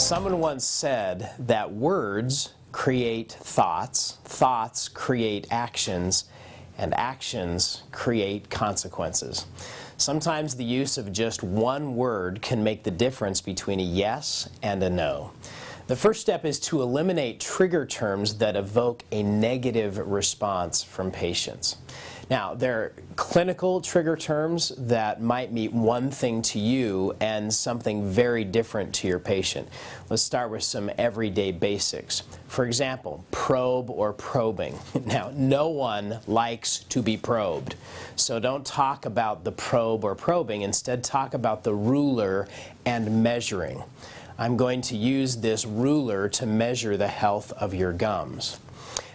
Someone once said that words create thoughts, thoughts create actions, and actions create consequences. Sometimes the use of just one word can make the difference between a yes and a no. The first step is to eliminate trigger terms that evoke a negative response from patients. Now, there are clinical trigger terms that might mean one thing to you and something very different to your patient. Let's start with some everyday basics. For example, probe or probing. Now, no one likes to be probed, so don't talk about the probe or probing. Instead, talk about the ruler and measuring. I'm going to use this ruler to measure the health of your gums.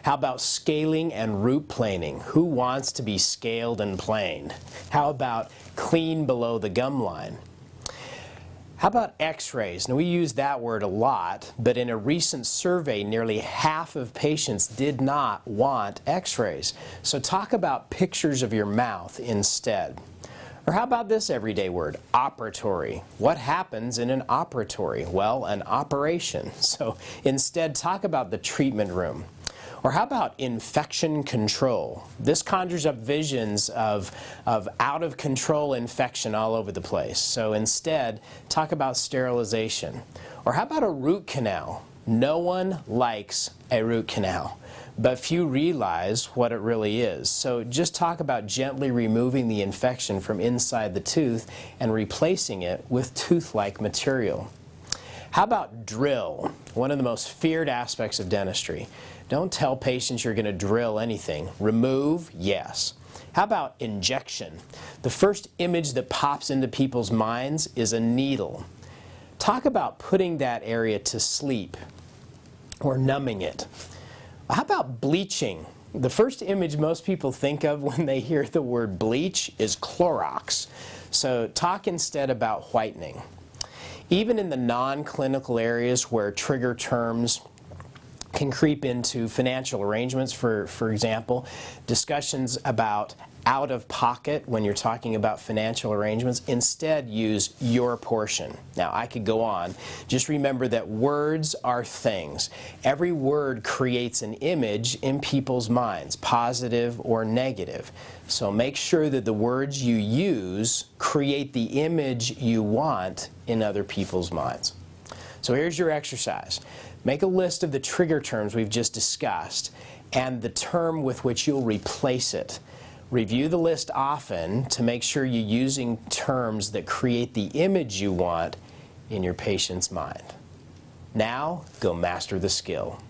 How about scaling and root planing? Who wants to be scaled and planed? How about clean below the gum line? How about x-rays? Now, we use that word a lot, but in a recent survey, nearly half of patients did not want x-rays. So talk about pictures of your mouth instead. Or how about this everyday word, operatory? What happens in an operatory? Well, an operation. So instead, talk about the treatment room. Or how about infection control? This conjures up visions of out-of-control infection all over the place. So instead, talk about sterilization. Or how about a root canal? No one likes a root canal, but few realize what it really is. So just talk about gently removing the infection from inside the tooth and replacing it with tooth-like material. How about drill? One of the most feared aspects of dentistry. Don't tell patients you're going to drill anything. Remove, yes. How about injection? The first image that pops into people's minds is a needle. Talk about putting that area to sleep or numbing it. How about bleaching? The first image most people think of when they hear the word bleach is Clorox. So talk instead about whitening. Even in the non-clinical areas where trigger terms can creep into financial arrangements, for example, discussions about out-of-pocket when you're talking about financial arrangements, instead use your portion. Now, I could go on. Just remember that words are things. Every word creates an image in people's minds, positive or negative. So make sure that the words you use create the image you want in other people's minds. So here's your exercise. Make a list of the trigger terms we've just discussed and the term with which you'll replace it. Review the list often to make sure you're using terms that create the image you want in your patient's mind. Now, go master the skill.